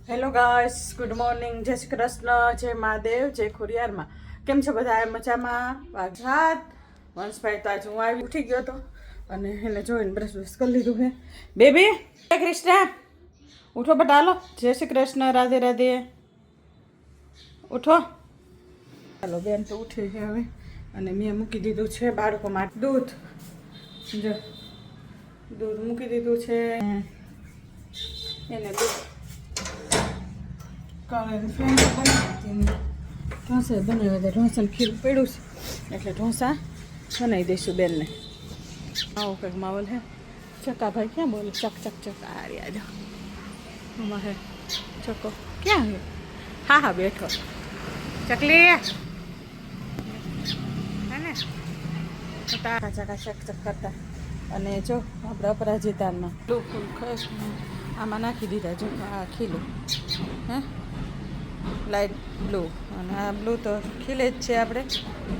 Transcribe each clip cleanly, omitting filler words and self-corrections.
Hello guys, good morning, જય શ્રી કૃષ્ણ, જય મહાદેવ, જય ખોડિયારમાં. કેમ છો બધા? મજામાં? વાત વંશભાઈ તો આજે હું આવી ઉઠી ગયો હતો અને એને જોઈને બ્રશ કરી લીધું છે. બેબી જય કૃષ્ણ, ઉઠો બટા, હાલો. જય શ્રી કૃષ્ણ, રાધે રાધે, ઉઠો. ચાલો, બેન તો ઉઠી છે હવે અને મેં મૂકી દીધું છે બાળકો માટે દૂધ. જો દૂધ મૂકી દીધું છે એને દૂધ કાલે ફ્રેન્ડ બનાવી ઢોસા બનાવ્યા હતા. ઢોસાનું ખીર પડ્યું છે એટલે ઢોસા બનાવી દઈશું બેનને. આવો કંઈક માહોલ હે. ચકા ભાઈ ક્યાં બોલે? ચક ચક ચક આ રહ્યા જો આમાં હે ચકો. ક્યાં હે? હા હા બેઠો ચકલી હે ને ચકા ચકા ચક ચક કરતા. અને જો આપણે અપરાજિતામાં બ્લુ ફૂલ ખસ આમાં નાખી દીધા. જો આ ખીલું હે લાઇટ બ્લુ અને આ બ્લુ તો ખીલે જ છે આપણે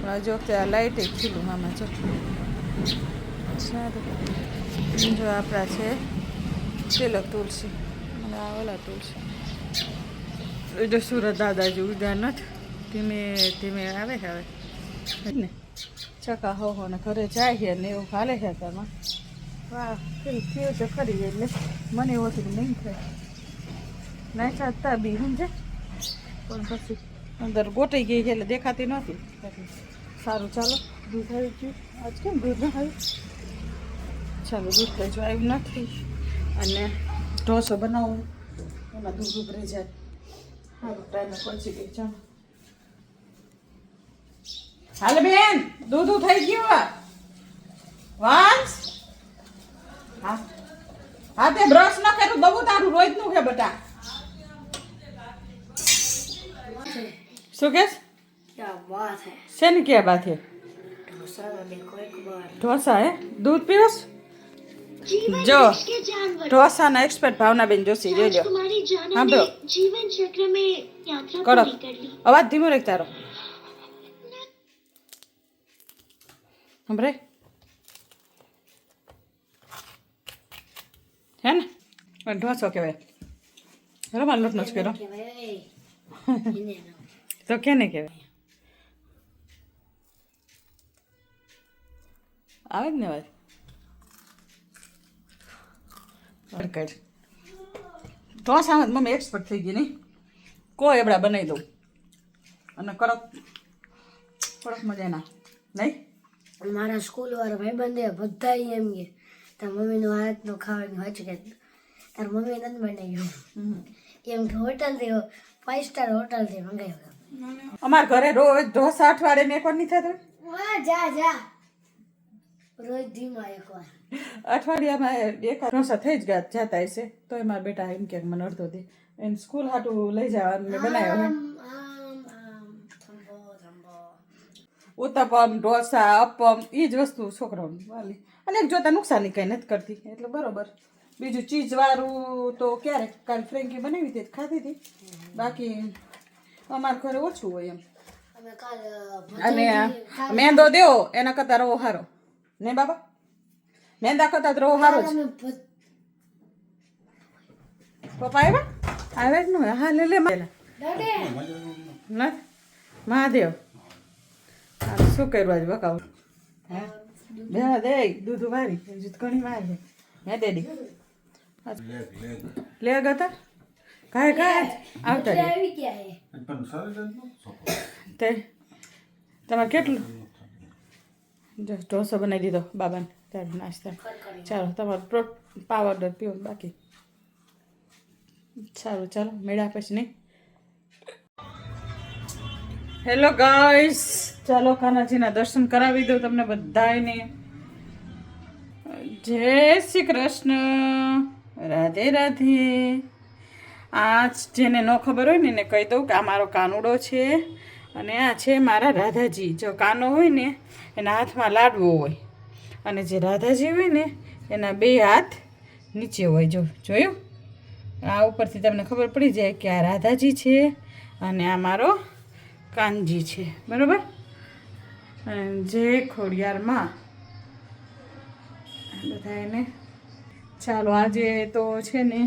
પણ જો આ લાઇટ જ ખીલું આમાં જો સારું. જો આપણા છે તિલક તુલસી અને આ ઓલા તુલસી. જો સુરત દાદાજી ઉદ્યા નથી ધીમે ધીમે આવે છે હવે ને ચકા હો ને ઘરે જાય છે ને એવું હાલે છે તેમાં. વાહ થયું તો ખરી એટલે મને એવું હતું નહીં થાય નહીં ચાલતા બી સમજે પણ પછી અંદર ગોટાઈ ગઈ છે એટલે દેખાતી નહોતી. સારું ચાલો દૂધ આવી ગયું. આજ કેમ દૂધ ન આવ્યું? ચાલો દૂધ તો જો આવ્યું નથી અને ઢોસો બનાવું એમાં દૂધ ઉભરી જાય. હા ટાઈમે પહોંચી ગઈ. ચાલો હાલ બેન દૂધ થઈ ગયું. વાંસ હા હા તે બ્રશ ન કર્યું બબુ તારું રોજનું છે બટા. શું કે શેની ક્યાં બાત હે? ઢોસા હે? દૂધ પીવસ? જો ઢોસાના એક્સપર્ટ ભાવનાબેન જોશી જોઈ લો. હા બ્રો કરો અવાજ ધીમો રાખ તારો. સંભળાય હે ને? ઢોસો કહેવાય. રમા લોટનો જ કર્યો તો કેને કહેવાય? આવે જ ને વાત. ઢોસામાં મમ્મી એક્સપર્ટ થઈ ગઈ નહીં. કોઈ એબડા બનાવી દઉં અને કડક કડક મજાના નહીં. મારા સ્કૂલ વાળા ભાઈબંધે બધા એમ કે તાર મમ્મીનું હાથનું ખાવાનું વાંચું કે તાર મમ્મી નથી બનાવ્યું એમ કે હોટલથી 5 સ્ટાર હોટલથી મંગાવ્યું. અમારા ઘરે રોજ ઢોસા અઠવાડિયે ને એકવાર નહીં થતું. જા જા રોજ ધીમા એકવાર અઠવાડિયામાં એક ઢોસા થઈ જ ગયા જતા હશે તો મારા બેટા એમ કે મને અડધો દે એને સ્કૂલ હાટું લઈ જવાનું મેં બનાવ્યો. ઉત્તપમ ઢોસા અપમ એ જ વસ્તુ છોકરાઓને વાલી અને એક જોતા નુકસાની કંઈ નથી કરતી એટલે બરોબર. બીજું ચીઝવાળું તો ક્યારેક કાલ ફ્રેન્કી બનાવી હતી ખાધી હતી. બાકી અમારા ઘરે ઓછું હોય એમ. અને મેંદો દેવો એના કરતાં રવો સારો ને બાબા? મેંદા કરતાં રવો સારો જ. પપ્પા આવ્યા જ ન હા લે ના મહાદેવ શું કર્યું આજે બકાવું હે? બે દે દૂધ વારી ઘણી વાર છે હે ડેડી લે ગતા કાંઈ કાંઈ આવતા તે તમારે કેટલું જો ઢોસો બનાવી દીધો બાબાને ત્યારે નાસ્તા. ચાલો તમારો પાવડર પીવો બાકી સારું. ચાલો મેળા પછી નહીં. હેલો ગાઈસ, ચાલો કાનાજીના દર્શન કરાવી દઉં તમને બધાને. જય શ્રી કૃષ્ણ, રાધે રાધે. આ જેને ન ખબર હોય ને એને કહી દઉં કે આ મારો કાનુડો છે અને આ છે મારા રાધાજી. જો કાનો હોય ને એના હાથમાં લાડવો હોય અને જે રાધાજી હોય ને એના 2 હાથ નીચે હોય. જો જોયું? આ ઉપરથી તમને ખબર પડી જાય કે આ રાધાજી છે અને આ મારો કાનજી છે. બરાબર? જય ખોડિયારમાં બધા એને. ચાલો આજે તો છે ને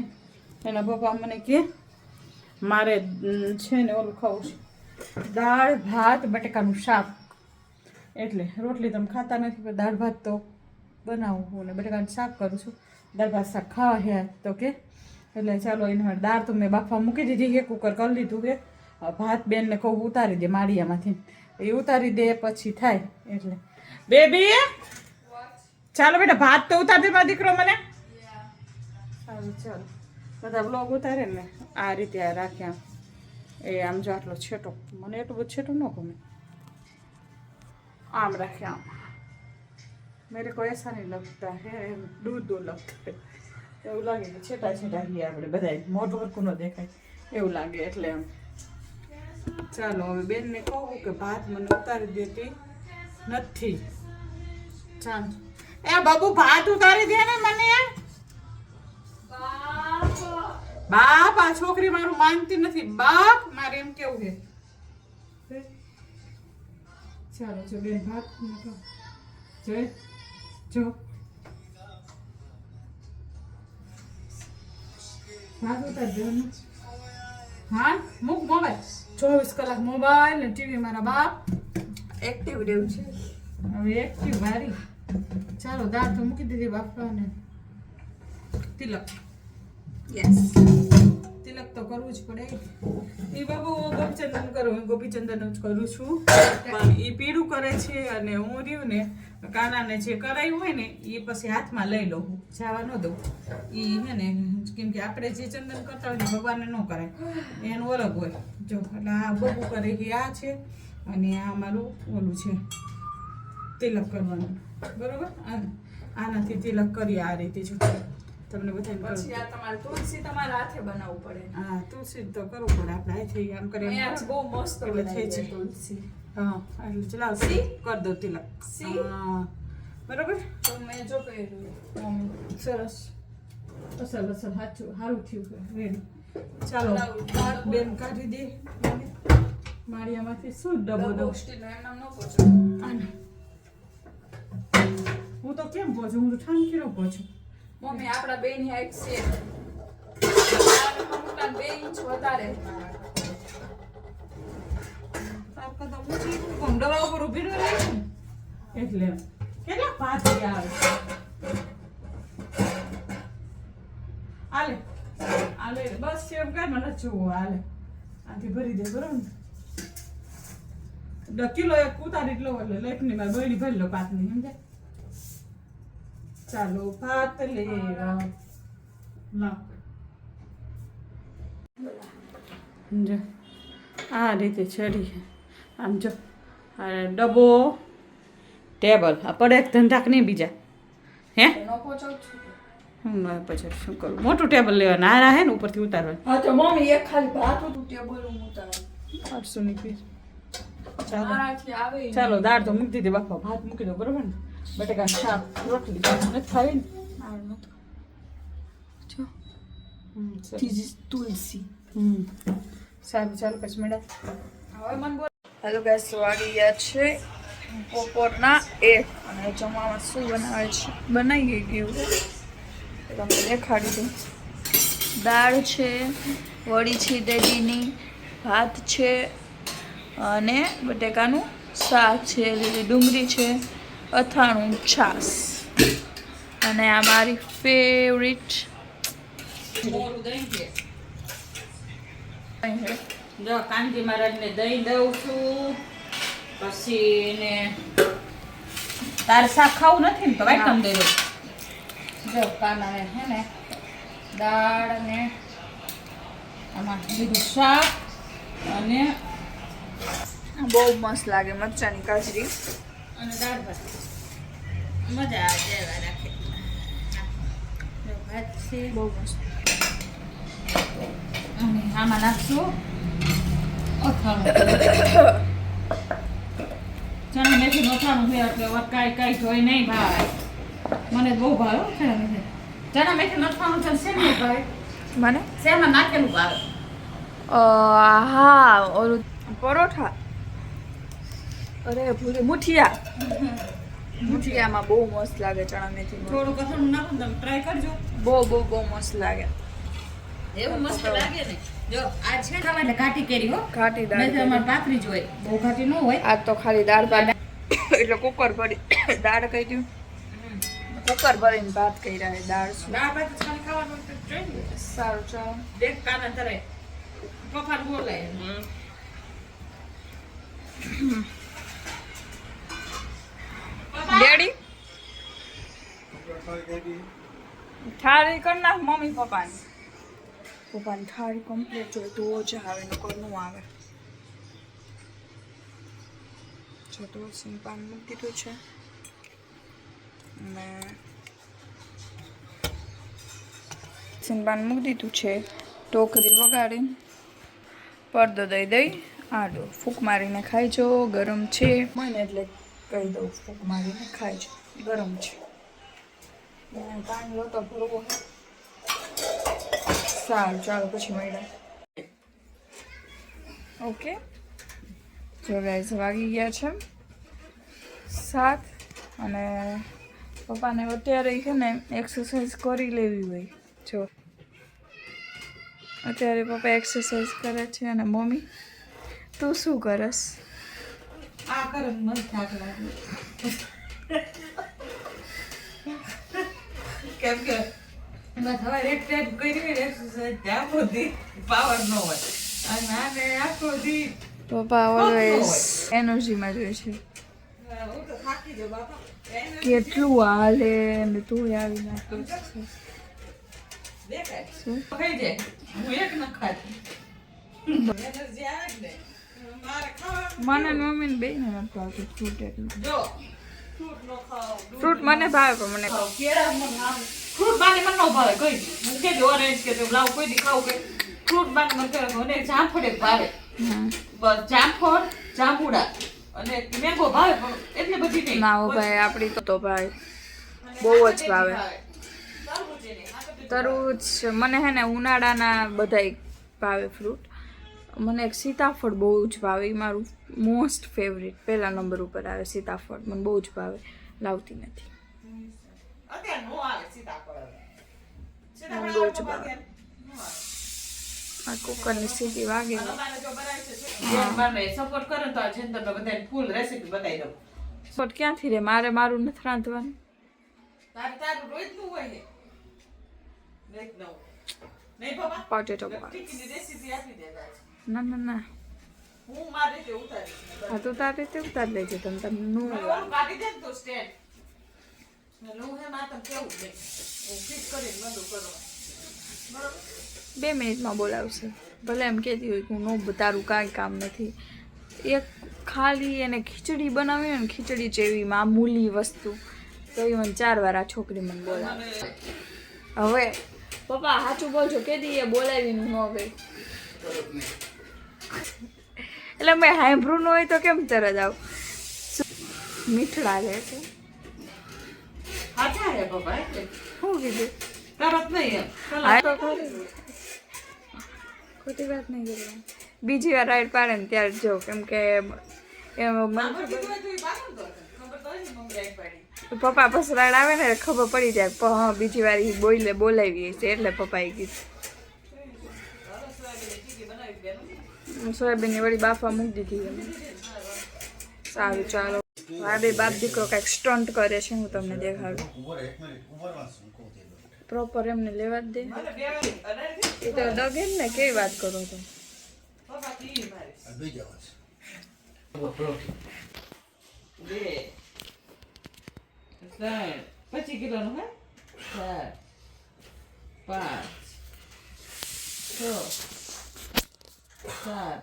એના પપ્પા મને કે મારે છે ને ઓલું ખાવું છે, દાળ ભાત બટેકાનું શાક. એટલે રોટલી તમે ખાતા નથી, પણ દાળ ભાત તો બનાવું હું ને બટેકાનું શાક કરું છું. દાળ ભાત શાક ખાવા છે તો કે એટલે ચાલો એને દાળ તો મેં બાફવા મૂકી દીધી છે, કુકર કરી લીધું છે. ભાત બેનને કહું ઉતારી દે માળિયામાંથી, એ ઉતારી દે પછી થાય. એટલે બેબી ચાલો બેટા ભાત તો ઉતાર દે મારો દીકરો મને. સારું ચાલો બધા બ્લોગ ઉતારે ને આ રીતે આ રાખ્યા. એ આમ જો આટલો છેટો, મને એટલું બધું છેટો ન ગમે. आम रखे आम, मेरे को ऐसा नहीं लगता है, दूर दूर लगता है. એવું લાગે કે છેટા છેટા છીએ આપણે બધાય, મોઢું હરખું ન દેખાય એવું લાગે. એટલે આમ ચાલો હવે બેનને કહું કે ભાત મને ઉતારી દેતી નથી. ચાલ એ બાબુ ભાત ઉતારી દે ને મને. બાપ આ છોકરી મારું માનતી નથી. બાપ મારે એમ કેવું છે. ચાલો જો બેન ભાત જો ભાત ઉતાર દેવાનું. હા મૂક મોબાઈલ. 24 કલાક મોબાઈલ ને ટીવી મારા બાપ એક્ટિવ રહેવું છે. હવે એક્ટિવ વારી. ચાલો દાળ તો મૂકી દીધી બાફવાને. તિલક યસ તિલક તો કરવું જ પડે. એ બાબુ ગોપીચંદન કરું, હું ગોપીચંદન જ કરું છું. પણ એ પીળું કરે છે અને હું રહ્યું ને કાનાને જે કરાયું હોય ને એ પછી હાથમાં લઈ લઉં, જવા ન દઉં. એ હે ને કેમ કે આપણે જે ચંદન કરતા હોય ને ભગવાનને ન કરાય, એનું અલગ હોય. જો એટલે આ બબુ કરે એ આ છે અને આ મારું ઓલું છે તિલક કરવાનું. બરોબર, આનાથી તિલક કરીએ આ રીતે. જો તમને બધાને પછી આ તમારે તુલસી તમારા હાથે બનાવવું પડે. હા તુલસી તો કરવું પડે આપણે હાથે. આમ કરે બહુ મસ્ત એટલે થઈ છે તુલસી. હા એટલે ચલાવ સી કર દો તિલક. સી હા બરોબર. તો મેં જો કર્યું સરસ અસલ અસલ સાચું સારું થયું. રેડી ચાલો ભાત બેન કાઢી દે માળિયામાંથી. શું ડબો દો હું તો કેમ પહોંચું? હું તો ઠાંકી ન પહોંચું. મમ્મી આપણા બેન હાઈટ છે 2 ઇંચ વધારે. દવા ઉપર ઉભી રહે એટલે કેટલા ભાત આવે. આલે આલે બસ એમ કઈ મને જુઓ. આલે આથી ભરી દે બરોબર ને. કિલો એક ઉતારી લો એટલે લેખની માં બળી ભરી લો પાતની. સમજે? ચાલો ભાત લેવા જો આ રીતે ચડી. આમ જો આ ડબ્બો ટેબલ આ પડે ધંધાક નહીં બીજા. હે હું પછી શું કરું? મોટું ટેબલ લેવાના આ હે ને ઉપરથી ઉતારવાનું. હા તો મમ્મી એક ખાલી ભાત હતું ટેબલ ઉતાર 800 ની ફીસ. ચાલો દાળ તો મૂકી દીધી બાપા, ભાત મૂકી દો બરોબર ને. બટેકા શાક રોટલી નથી ખાવી ને. તુલસી સારું ચાલો પછી મેડમ હવે મને બોલ. હેલો ગાઈસ, વાગી ગયા છે બપોરના 1 અને જમવામાં શું બનાવે છે બનાવી ગયું તમને દેખાડી દઉં. દાળ છે, વડી છે ડેડીની, ભાત છે અને બટેકાનું શાક છે, લીલી ડુંગળી છે, અથાણું, છાશ અને આ મારી ફેવરિટ જો કાનજી મહારાજને દહીં દઉં છું. પછી ને તારે શાક ખાવું નથી ને તો વાટકામ દઈ દઉં. જો કાનાને હે ને દાળ ને આમાં બીજું શાક અને બહુ મસ્ત લાગે મરચાની કાજરી અને દાળ ભાત. મજા આવે જેવા રાખે. ભાત છે બહુ મસ્ત. અને આમાં નાખશું અથાણું. ચણા મેથી અથાણું છે એટલે કાંઈ જોઈ નહીં ભાઈ. મને બહુ ભાવે ચણા મેથી. ચણા મેથી અથાણું છે શેનું ભાવે? મને શેમાં નાખેલું ભાવે? હા ઓલું પરોઠા. અરે ભૂલી મુઠિયામાં બહુ મસ્ત લાગે ચણા મેથી. થોડું અથાણું નાખો ને તમે ટ્રાય કરજો. બહુ મસ્ત લાગે. એવું મસ્ત લાગે ને. જો આ છે ખાવા એટલે ઘાટી કેરી હો. ઘાટી દાળ નહીં તો અમારે પાતળી જ હોય, બહુ ઘાટી ન હોય. આજ તો ખાલી દાળ ભાત એટલે કુકર ભરી દાળ કહી દઉં કુકર ભરીને ભાત કર્યા છે દાળ શું દાળ ભાત જ ખાલી ખાવાનું તો જોઈએ. સારું ચાલો દેખ કાના તરે પપ્પા બોલાય. ડેડી થાળી કર નાખ મમ્મી પપ્પાની થાળી કમ્પ્લીટ જોઈએ તો જ આવે નકર નું આવે જો તો સિંપાન મૂકી દીધું છે અને સિંપાન મૂકી દીધું છે ટોકરી વગાડી પડદો દઈ આડો ફૂંક મારીને ખાઈજો ગરમ છે મને એટલે કહી દઉં ફૂંક મારીને ખાઈજો ગરમ છે પાણી લોટો ભરવો સારું ચાલો પછી મળ્યા ઓકે જો ગાઈઝ વાગી ગયા છે 7 અને પપ્પાને અત્યારે છે ને એક્સરસાઇઝ કરી લેવી હોય જો અત્યારે પપ્પા એક્સરસાઇઝ કરે છે અને મમ્મી તું શું કરસ આ કરે મન થાક લાગે કેમ કે એમાં સવારે એક ટાઈમ કરી હોય એક્સરસાઇઝ ત્યાં સુધી પાવર ન હોય અને આને આખો દી પપ્પા ઓલવેઝ એનર્જીમાં જોઈએ છે હું તો થાકી જાઉં બાપા. કેટલું હાલે ને તું આવી નાખું દેખાય શું ખાઈ જાય હું એક ન ખાતી એનર્જી આવે જ ને મારે ખાવાનું મને ને મમ્મી ને બે ને નથી ભાવતું ફ્રૂટ એટલું જો ફ્રૂટ નો ખાઓ ફ્રૂટ મને ભાવે પણ મને કેળા મને ફ્રૂટ બાને મને ન ભાવે કોઈ દી હું કે ઓરેન્જ કે લાવ કોઈ દી ખાવું કે ફ્રૂટ બાને મને કરે મને જામફળ એક ભાવે બસ જામફળ જાંબુડા અને મેંગો ભાવે પણ એટલે બધી નહીં ના હો ભાઈ આપણી તો ભાઈ બહુ જ ભાવે તરબૂચ મને હે ને ઉનાળાના બધાય ભાવે ફ્રૂટ મને એક સીતાફળ બહુ જ ભાવે એ મારું મોસ્ટ ફેવરિટ પહેલા નંબર ઉપર આવે સીતાફળ મને બહુ જ ભાવે લાવતી નથી અત્યારે નો આવે સીતાફળ મને બહુ જ ભાવે આ કુકરની સીટી વાગે ને સપોર્ટ કરે તો આ છે ને તમને બધાને ફૂલ રેસીપી બતાવી દઉં શોટ ક્યાંથી રે મારું નથી રાંધવાનું તારું રોજ નું હોય ને દેખ નવું નહીં બાબા પોટેટો ટીકીની રેસીપી આપી દેતા ના ના ના હું મારી રીતે ઉતારીશ હા તો તારી રીતે ઉતાર લેજે તમને નું ઓલું કાઢી દે ને તો સ્ટેન્ડ નું હે માં તમ કેવું નહીં હું ફિટ કરીને બંધ કરો બરોબર 2 મિનિટમાં બોલાવશે ભલે એમ કહેતી હોય કે હું નો તારું કાંઈ કામ નથી એક ખાલી એને ખીચડી બનાવી હોય ને ખીચડી જેવી મામૂલી વસ્તુ તો એ મને 4 વાર આ છોકરી મને બોલાવે હવે પપ્પા સાચું બોલજો કે દી એ બોલાવીને ન ગઈ એટલે મેં સાંભળ્યું ન હોય તો કેમ તરત આવ મીઠડા લે છે હાચા હે બાબા એટલે શું કીધું તરત નહીં એમ હા તો ખરી. ખોટી વાત નહીં કરવાની બીજી વાર રાઈડ પાડે ને ત્યારે જો કેમ કે મને પપ્પા પછી રાઈડ આવે ને ખબર પડી જાય હા બીજી વાર એ બોલાવી છે એટલે પપ્પાએ કીધું સોયાબીનની વળી બાફા મૂકી દીધી અમે સારું ચાલો આ બે બાપ દીકરો કાંઈક સ્ટન્ટ કરે છે હું તમને દેખાડું પ્રોપર એમને લેવા જ દે એ તો ડગે ને કેવી વાત કરો તો 25 કિલોનું હે 4 5 6 7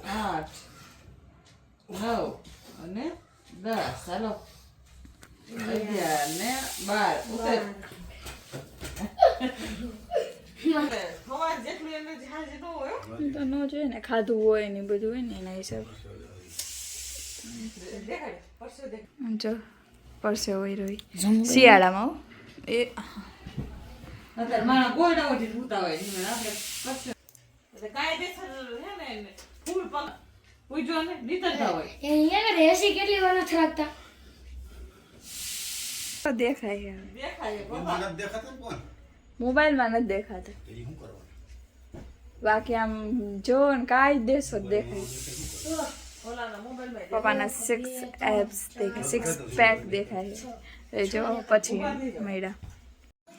8 9 અને 10 ચાલો 11 ને 12 ઉતર તો ન જોઈએ ને ખાધું હોય ને બધું હોય ને એના હિસાબે જો પરસે હોય રહી શિયાળામાં એ અત્યારે મારા ગોળડા ઓઢી ઉતા હોય આપણે કાયદેસર હે ને ફૂલ પગ પૂજો ને નીતરતા હોય અહીંયા એસી કેટલી વાર નથી રાખતા દેખાય દેખાય મને દેખાતું કોણ મોબાઈલમાં નથી દેખાતા. બાકી આમ જો ને કાંઈ દેશો જ દેખાય. પપ્પાના 6 એબ્સ દેખાય, 6 પેક દેખાય છે. એ જો પછી મળ્યા.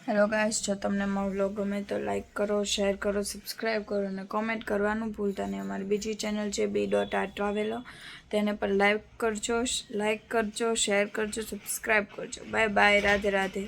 હેલો ગાઈસ, જો તમને મારો વ્લોગ ગમે તો લાઈક કરો, શેર કરો, સબસ્ક્રાઈબ કરો અને કોમેન્ટ કરવાનું ભૂલતા નહીં. અમારી બીજી ચેનલ છે b.r.traveler, તેને પર લાઈક કરજો, શેર કરજો, સબસ્ક્રાઈબ કરજો. Bye bye, Radhe Radhe.